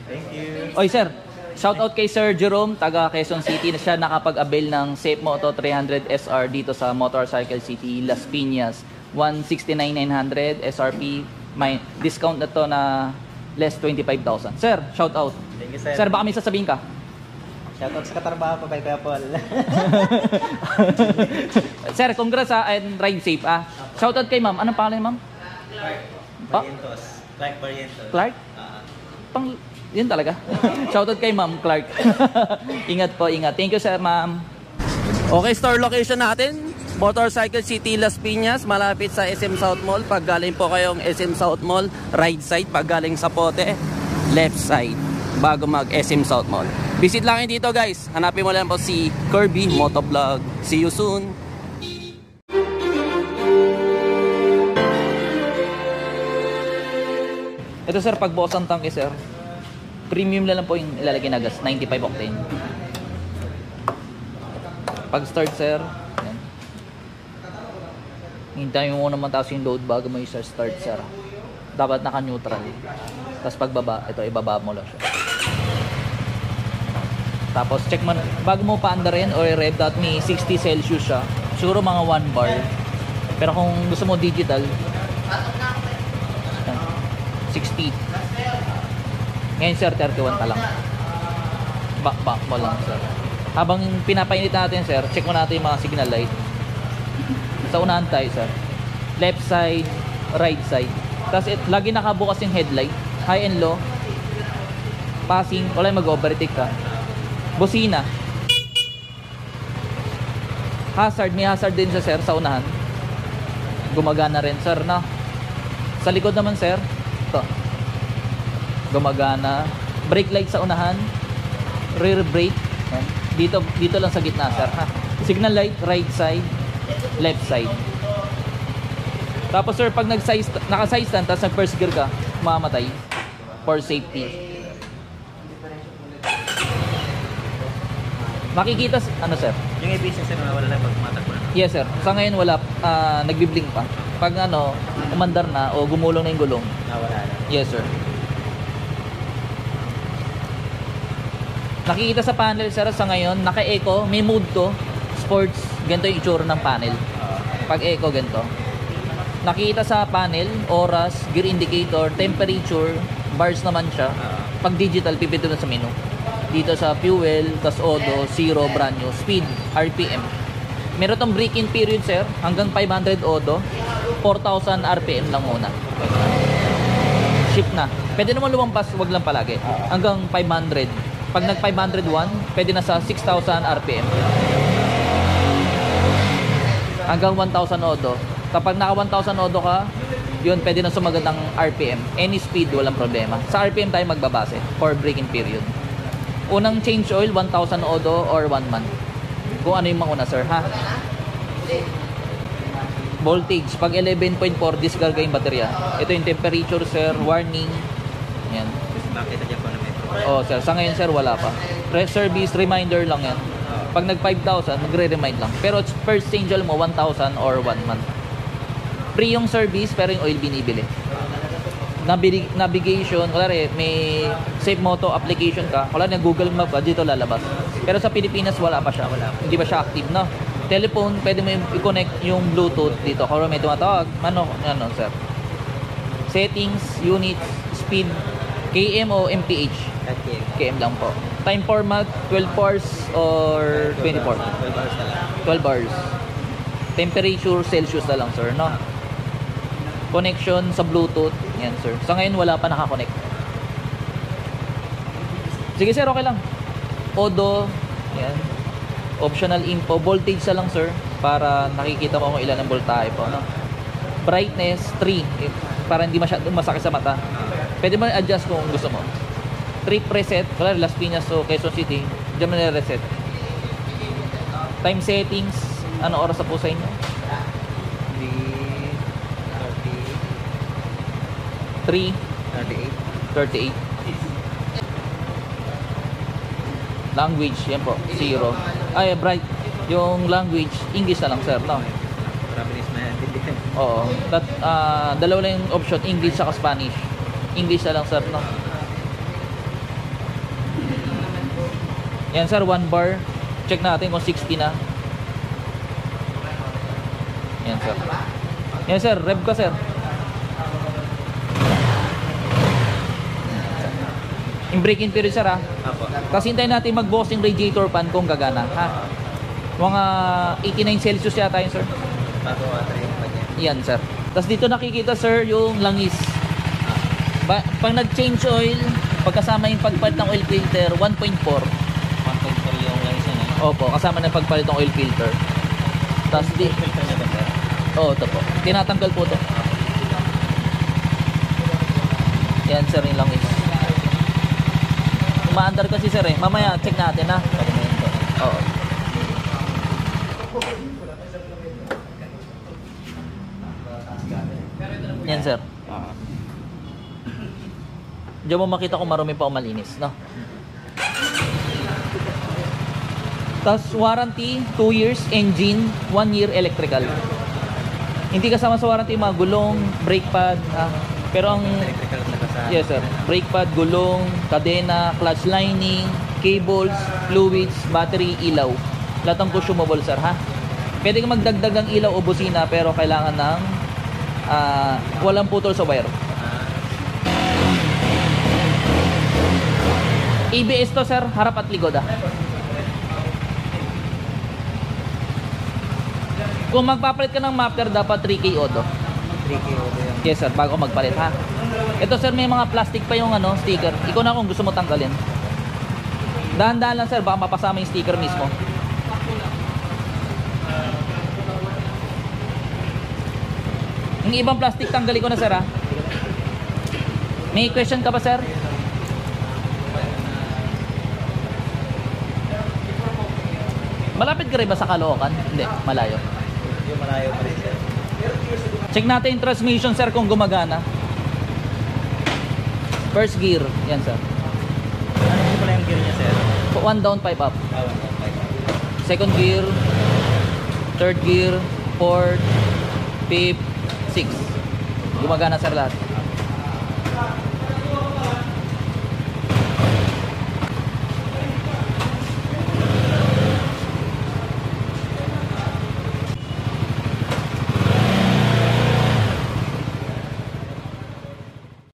Thank you. Oy sir, shout out kay Sir Jerome, taga Quezon City, na siya nakapag-avail ng Safe Moto 300 SR dito sa Motorcycle City, Las Piñas. 169,900 SRP, may discount na to na less 25,000. Sir, shout out. Thank you, sir. Sir, baka may sasabihin ka? Shout out sa katrabaho ko kay Kuya Paul. Sir, congrats and ride safe ah. Shout out kay ma'am. Anong pangalan ma'am? Barrientos. Clark Barrientos. Clark? Pang yun talaga. Shoutout kay Ma'am Clark. Ingat po, ingat. Thank you sir, ma'am. Okay, store location natin, Motorcycle City, Las Piñas, malapit sa SM South Mall. Pag galing po kayong SM South Mall, right side. Pag galing sa Pote, left side, bago mag SM South Mall. Visit lang kayo dito guys. Hanapin mo lang po si Kirby Motovlog. See you soon. Ito sir, pagbukas ang tangke sir, premium na lang po yung ilalagay na gas, 95 octane. Pag start sir, yan. Hintayin mo muna mataas yung load bago mo i-start sir. Dapat naka-neutral. Tapos pagbaba, ito ibaba mo lang siya. Tapos check mo, bago mo paandarin or rev that may 60 Celsius siya. Siguro mga 1 bar. Pero kung gusto mo digital, 60. Ngayon sir, 31 pa lang. Back mo lang sir. Habang pinapainit natin sir, check mo natin yung mga signal light. Sa unahan tayo sir. Left side, right side. Tapos lagi nakabukas yung headlight. High and low. Passing, wala yung mag-overtake ka. Busina. Hazard, may hazard din sa sir sa unahan. Gumagana rin sir, no? Sa likod naman sir, ito. Gumagana. Brake light sa unahan. Rear brake. Dito lang sa gitna sir, ha? Signal light, right side, left side. Tapos sir, pag naka-side stand, tapos nag-first gear ka, mamamatay for safety. Makikita, ano sir? Yung ABS sir, wala lang pag tumatakbo na. Yes sir. Sa ngayon wala, nagbi-blink pa. Pag ano, umandar na o gumulong na yung gulong. Wala na. Yes sir. Nakikita sa panel sir, sa ngayon, naka-eco, may mode to, sports, ganito yung itsura ng panel. Pag eco, ganito. Nakikita sa panel, oras, gear indicator, temperature, bars naman siya. Pag digital, pipito na sa menu. Dito sa fuel, tas odo, zero, brand new, speed, RPM. Meron tong break-in period sir, hanggang 500 odo, 4,000 RPM lang muna. Shift na. Pwede naman lumampas, wag lang palagi. Hanggang 500. Pag nag 501, pwede na sa 6,000 RPM. Hanggang 1,000 odo. Kapag naka 1,000 odo ka, yun, pwede na sumagad ng RPM. Any speed, walang problema. Sa RPM tayo magbabase for break-in period. Unang change oil, 1,000 odo or 1 month. Kung ano yung mauna, sir, ha? Voltage, pag 11.4, discarga yung baterya. Ito yung temperature, sir, warning. Yan. Bakit dyan po na may Oh, sir, sa ngayon, sir, wala pa. Service, reminder lang yan. Pag nag 5,000, magre-remind lang. Pero first change oil mo, 1,000 or 1 month. Free yung service, pero yung oil binibili. Navigation, kunwari may Safe Moto application ka, wala na Google Map ka, dito lalabas. Pero sa Pilipinas wala pa siya, hindi pa siya active, no? Telephone, pwede mo i-connect yung Bluetooth dito, kung may tumatawag, ano sir? Settings, units, speed, KM o MPH? KM lang po. Time format, 12 hours or 24? 12 hours na lang. 12 hours. Temperature, Celsius na lang, sir, no? Connection sa Bluetooth. Yan, sir. Sa ngayon, wala pa nakakonect. Sige, sir. Okay lang. Odo. Yan. Optional info. Voltage sa lang, sir. Para nakikita mo kung ilan ang voltahe po. No? Brightness, 3. Para hindi masyadong masakit sa mata. Pwede mo adjust kung gusto mo. Trip reset. Wala, Las Piñas o Quezon City. Diyan mo na-reset. Time settings. Ano oras na po sa inyo? 3, 38. Language, yan po, 0. Ay, bright. Yung language, English na lang, sir, no? Japanese na yan. maintindihan. Oo. Dalawa lang yung option, English saka Spanish. English na lang sir, no? Yan sir, 1 bar. Check natin kung 60 na. Yan sir. Yan sir, rev ka sir. Yung break-in period sir ha. Apo. Tapos hintayin natin mag-bukas yung radiator fan kung gagana ha. Mga 89 Celsius yata yun sir. Bago water yung kanya. Yan sir. Tapos dito nakikita sir yung langis. Pag nag-change oil, pagkasama yung pagpalit ng oil filter, 1.4. 1.4 yung langis yun eh. Opo, kasama na yung pagpalit ng oil filter. Tapos di... Filter niya ba sir? Oo, ito po. Tinatanggal po ito. Yan sir yung langis. Umaandar kasi sir eh. Mamaya check natin ha. Oo. Yan sir. Diyan mo makita kung marumi pa o malinis, no? Tapos warranty, 2 years, engine, 1 year electrical. Hindi kasama sa warranty yung mga gulong, brake pad, ha? Pero ang... Electrical talaga sa... Yes sir, brake pad, gulong, kadena, clutch lining, cables, fluids, battery, ilaw. Lahat ng consumable sir, ha? Pwede ka magdagdag ng ilaw o busina pero kailangan ng walang putol sa wire. ABS to sir, harap at likod ah. Kung magpapalit ka ng muffler, dapat 3K auto. 3K auto yung... Yes sir, bago magpalit ha. Ito sir, may mga plastic pa yung ano, sticker. Ikaw na kung gusto mo tanggalin. Dahan-dahan lang sir, baka mapasama yung sticker mismo. Yung ibang plastic tanggalin ko na sir ha. May question ka pa sir? Malapit ka rin ba sa Caloocan? Hindi, malayo. Yung malayo pa rin sir. Check natin yung transmission sir kung gumagana. First gear, yan sir. Ano yung pala yung gear niya sir? 1 down, 5 up. 1.5. Second gear, third gear, fourth, fifth, sixth. Gumagana sir lahat.